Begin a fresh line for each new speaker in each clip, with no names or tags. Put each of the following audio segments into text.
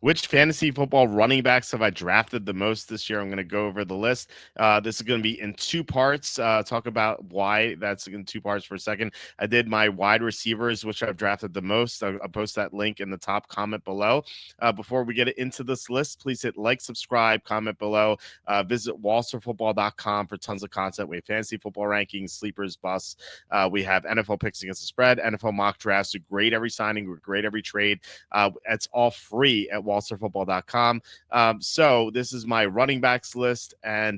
Which fantasy football running backs have I drafted the most this year? I'm going to go over the list. This is going to be in two parts. Talk about why that's in two parts for a second. I did my wide receivers, which I've drafted the most. I'll post that link in the top comment below. Before we get into this list, please hit like, subscribe, comment below. Visit walserfootball.com for tons of content. We have fantasy football rankings, sleepers, busts. We have NFL picks against the spread, NFL mock drafts. We grade every signing, we grade every trade. It's all free at walserfootball.com. So this is my running backs list, and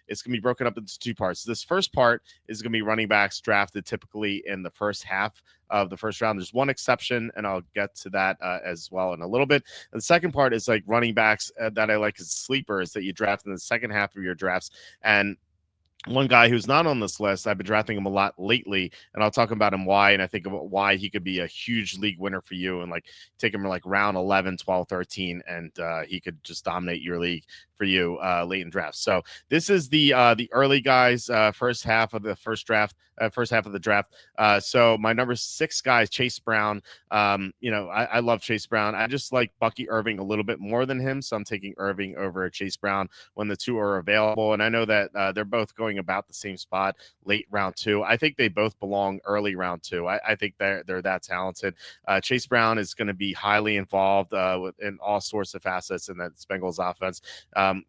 it's going to be broken up into two parts. This first part is going to be running backs drafted typically in the first half of the first round. There's one exception, and I'll get to that as well in a little bit. And the second part is like running backs that I like as sleepers that you draft in the second half of your drafts. And one guy who's not on this list, I've been drafting him a lot lately, and I'll talk about him why, and I think about why he could be a huge league winner for you, and like take him like round 11, 12, 13, and he could just dominate your league for you late in drafts. So this is the early guys, first half of the first half of the draft. So my number 6 guy is Chase Brown. I love Chase Brown. I just like Bucky Irving a little bit more than him, so I'm taking Irving over Chase Brown when the two are available. And I know that they're both going about the same spot, late round 2. I think they both belong early round 2. I think they're that talented. Chase Brown is going to be highly involved in all sorts of facets in that Bengals offense.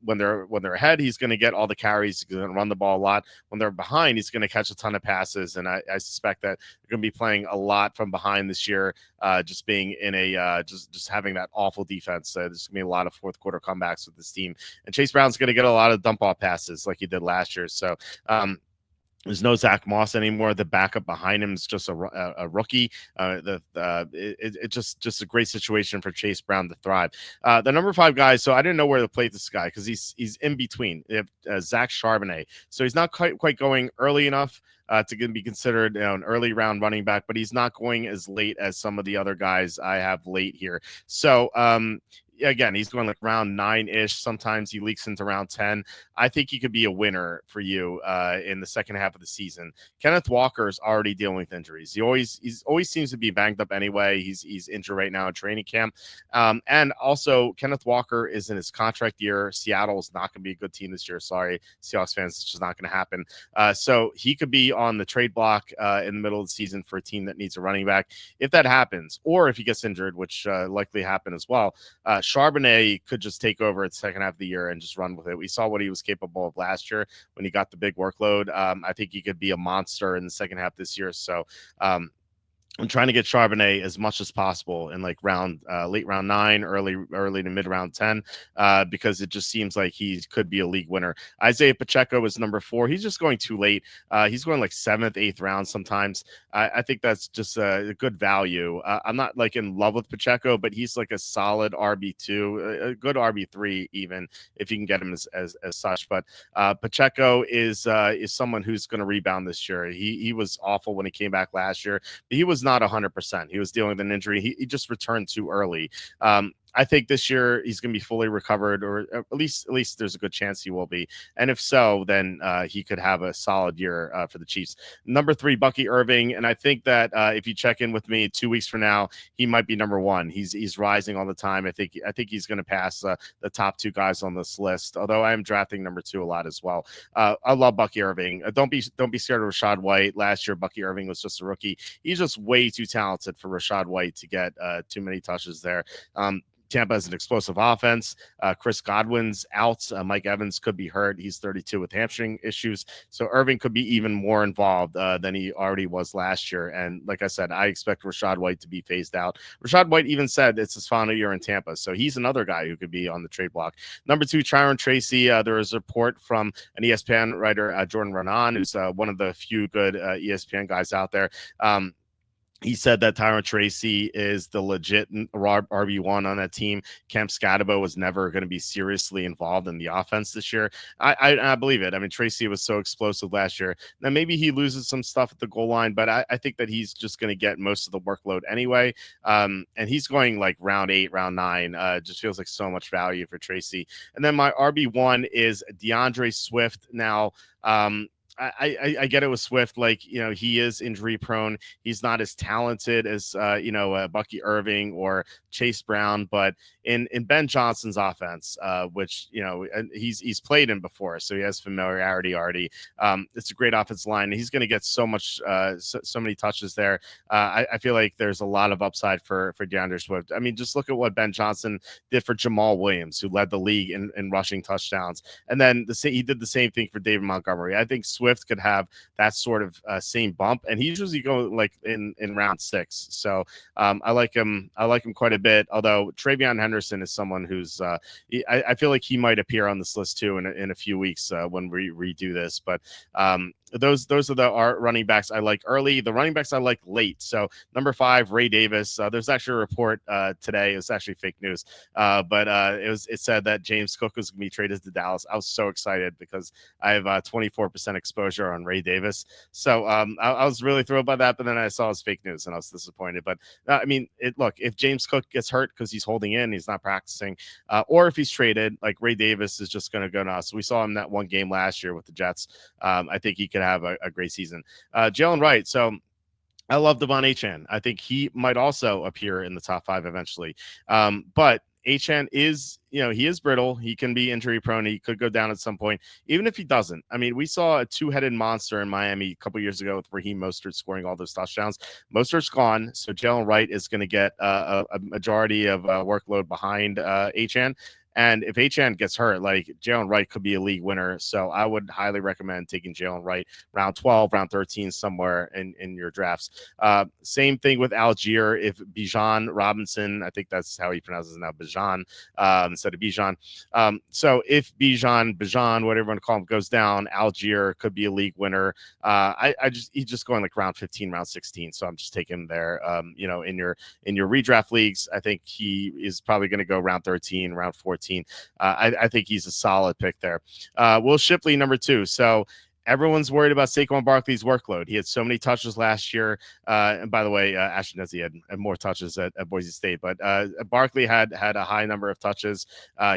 When they're ahead, he's going to get all the carries. He's going to run the ball a lot. When they're behind, he's going to catch a ton of passes. And I suspect that they're going to be playing a lot from behind this year, just being in a just having that awful defense. There's going to be a lot of fourth quarter comebacks with this team. And Chase Brown's going to get a lot of dump off passes like he did last year. So there's no Zach Moss anymore. The backup behind him is just a rookie. It's just a great situation for Chase Brown to thrive. The number 5 guy. So I didn't know where to play this guy because he's in between. They have Zach Charbonnet. So he's not quite going early enough to be considered an early round running back, but he's not going as late as some of the other guys I have late here. So again, he's going like round 9-ish. Sometimes he leaks into round 10. I think he could be a winner for you in the second half of the season. Kenneth Walker is already dealing with injuries. He always seems to be banged up anyway. He's injured right now in training camp. And also Kenneth Walker is in his contract year. Seattle is not going to be a good team this year. Sorry, Seahawks fans, it's just not going to happen. So he could be on the trade block in the middle of the season for a team that needs a running back. If that happens, or if he gets injured, which likely happen as well, Charbonnet could just take over at the second half of the year and just run with it. We saw what he was capable of last year when he got the big workload. I think he could be a monster in the second half this year. So I'm trying to get Charbonnet as much as possible in like late round 9, early to mid round 10, because it just seems like he could be a league winner. Isaiah Pacheco is number 4. He's just going too late. He's going like 7th, 8th round sometimes. I think that's just a good value. I'm not like in love with Pacheco, but he's like a solid RB2, a good RB3 even if you can get him as such. But Pacheco is someone who's going to rebound this year. He was awful when he came back last year. He was not 100%. He was dealing with an injury. He just returned too early. I think this year he's going to be fully recovered, or at least there's a good chance he will be. And if so, then he could have a solid year for the Chiefs. Number 3, Bucky Irving, and I think that if you check in with me 2 weeks from now, he might be number 1. He's rising all the time. I think he's going to pass the top 2 guys on this list. Although I am drafting number 2 a lot as well. I love Bucky Irving. Don't be scared of Rachaad White. Last year, Bucky Irving was just a rookie. He's just way too talented for Rachaad White to get too many touches there. Tampa has an explosive offense. Chris Godwin's out. Mike Evans could be hurt. He's 32 with hamstring issues. So Irving could be even more involved than he already was last year. And like I said, I expect Rachaad White to be phased out. Rachaad White even said it's his final year in Tampa. So he's another guy who could be on the trade block. Number 2, Tyron Tracy. There is a report from an ESPN writer, Jordan Renan, who's one of the few good ESPN guys out there. He said that Tyron Tracy is the legit RB1 on that team. Cam Scatabo was never going to be seriously involved in the offense this year. I believe it. I mean, Tracy was so explosive last year. Now, maybe he loses some stuff at the goal line, but I think that he's just going to get most of the workload anyway. And he's going like round 8, round 9. Just feels like so much value for Tracy. And then my RB1 is DeAndre Swift. Now, I get it with Swift. Like, he is injury prone. He's not as talented as, Bucky Irving or Chase Brown, but in Ben Johnson's offense, which, and he's played in before, so he has familiarity already. It's a great offensive line. And he's going to get so much, so many touches there. I feel like there's a lot of upside for DeAndre Swift. I mean, just look at what Ben Johnson did for Jamal Williams, who led the league in rushing touchdowns. And then he did the same thing for David Montgomery. I think Swift could have that sort of same bump, and he usually go like in round 6. So I like him. I like him quite a bit. Although Travion Henderson is someone who's I feel like he might appear on this list too in a few weeks when we redo this. But those are the running backs I like early. The running backs I like late. So number 5, Ray Davis. There's actually a report today. It was actually fake news, but it said that James Cook was going to be traded to Dallas. I was so excited because I have 24% exposure on Ray Davis. So I was really thrilled by that. But then I saw it was fake news and I was disappointed. But I mean, look, if James Cook gets hurt because he's holding in, he's not practicing, or if he's traded, like Ray Davis is just going to go nuts. We saw him that one game last year with the Jets. I think he could have a great season. Jalen Wright. So I love Devon Achane. I think he might also appear in the top 5 eventually. But Achane is, he is brittle. He can be injury prone. He could go down at some point, even if he doesn't. I mean, we saw a 2-headed monster in Miami a couple years ago with Raheem Mostert scoring all those touchdowns. Mostert's gone, so Jalen Wright is going to get a majority of workload behind Achane. And if Achane gets hurt, like Jalen Wright could be a league winner. So I would highly recommend taking Jalen Wright round 12, round 13, somewhere in your drafts. Same thing with Algier. If Bijan Robinson, I think that's how he pronounces it now, Bijan, instead of Bijan. So if Bijan, whatever you want to call him, goes down, Algier could be a league winner. He's just going like round 15, round 16. So I'm just taking him there. In your redraft leagues, I think he is probably going to go round 13, round 14. I think he's a solid pick there. Will Shipley, number 2. So everyone's worried about Saquon Barkley's workload. He had so many touches last year. And by the way, Ashton Desi had more touches at Boise State, but Barkley had a high number of touches.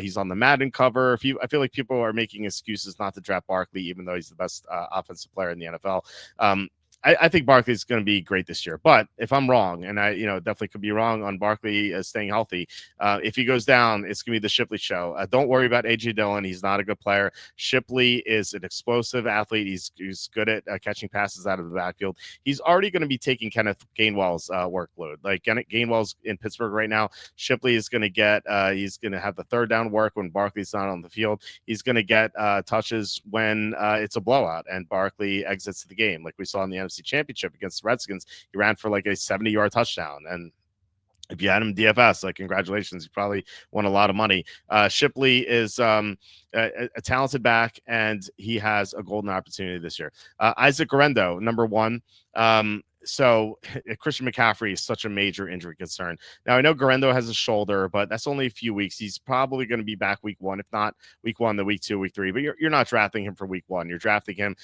He's on the Madden cover. I feel like people are making excuses not to draft Barkley, even though he's the best offensive player in the NFL. I think Barkley is going to be great this year, but if I'm wrong, and I definitely could be wrong on Barkley staying healthy, if he goes down, it's going to be the Shipley show. Don't worry about AJ Dillon; he's not a good player. Shipley is an explosive athlete. He's good at catching passes out of the backfield. He's already going to be taking Kenneth Gainwell's workload. Like Gainwell's in Pittsburgh right now. Shipley is going to get. He's going to have the third down work when Barkley's not on the field. He's going to get touches when it's a blowout and Barkley exits the game, like we saw in the NFC Championship against the Redskins. He ran for like a 70-yard touchdown, and if you had him DFS, like congratulations, you probably won a lot of money. Shipley is a talented back, and he has a golden opportunity this year. Isaac Guerendo, number 1. So Christian McCaffrey is such a major injury concern. Now I know Guerendo has a shoulder, but that's only a few weeks. He's probably going to be back week 1, if not week 1, the week 2, week 3. But you're not drafting him for week 1. You're drafting him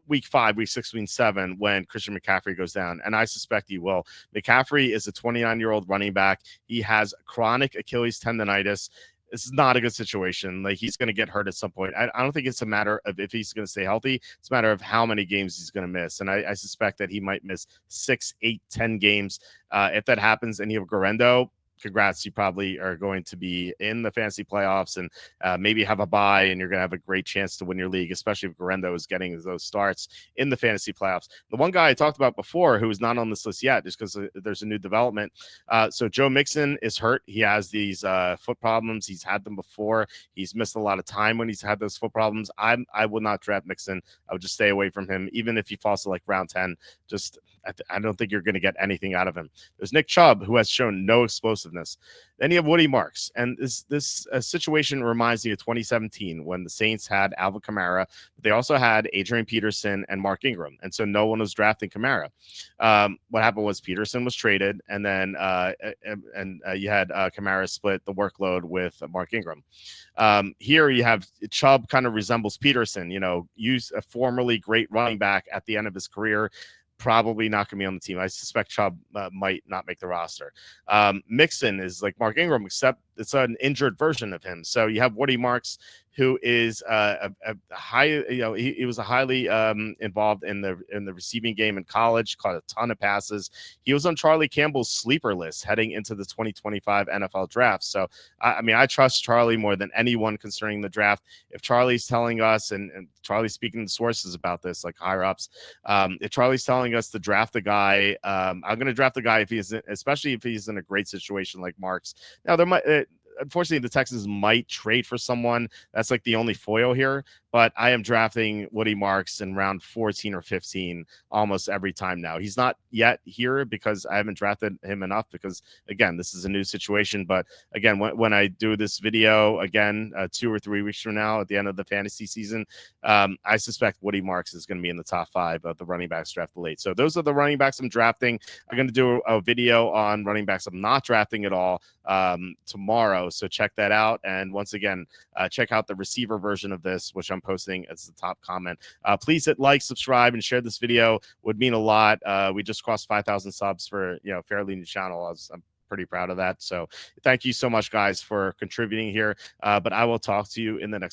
week 5, week 6, week 7 when Christian McCaffrey goes down, and I suspect he will. McCaffrey is a 29-year-old running back. He has chronic Achilles tendonitis. This is not a good situation. Like, he's going to get hurt at some point. I don't think it's a matter of if he's going to stay healthy. It's a matter of how many games he's going to miss. And I suspect that he might miss 6, 8, 10 games. If that happens and you have Guerendo, congrats, you probably are going to be in the fantasy playoffs and maybe have a bye, and you're going to have a great chance to win your league, especially if Guerendo is getting those starts in the fantasy playoffs. The one guy I talked about before who is not on this list yet, just because there's a new development. So Joe Mixon is hurt. He has these foot problems. He's had them before. He's missed a lot of time when he's had those foot problems. I would not draft Mixon. I would just stay away from him, even if he falls to like round 10. Just I don't think you're going to get anything out of him. There's Nick Chubb, who has shown no explosiveness. Then you have Woody Marks. And this situation reminds me of 2017 when the Saints had Alvin Kamara, but they also had Adrian Peterson and Mark Ingram. And so no one was drafting Kamara. What happened was Peterson was traded, and then you had Kamara split the workload with Mark Ingram. Here you have Chubb kind of resembles Peterson, used a formerly great running back at the end of his career. Probably not going to be on the team. I suspect Chubb might not make the roster. Mixon is like Mark Ingram, except it's an injured version of him. So you have Woody Marks, who is a high, he was a highly involved in the receiving game in college, caught a ton of passes. He was on Charlie Campbell's sleeper list heading into the 2025 NFL draft. So I mean, I trust Charlie more than anyone concerning the draft. If Charlie's telling us, and Charlie's speaking to sources about this, like higher ups, if Charlie's telling us to draft the guy, I'm going to draft the guy if he's, especially if he's in a great situation like Marks. Now there might. Unfortunately, the Texans might trade for someone. That's like the only foil here. But I am drafting Woody Marks in round 14 or 15 almost every time now. He's not yet here because I haven't drafted him enough because, again, this is a new situation. But again, when I do this video again 2 or 3 weeks from now at the end of the fantasy season, I suspect Woody Marks is going to be in the top 5 of the running backs drafted late. So those are the running backs I'm drafting. I'm going to do a video on running backs I'm not drafting at all tomorrow. So check that out. And once again, check out the receiver version of this, which I'm posting as the top comment. Please hit like, subscribe, and share this video. Would mean a lot. We just crossed 5,000 subs for fairly new channel. I'm pretty proud of that. So thank you so much, guys, for contributing here. But I will talk to you in the next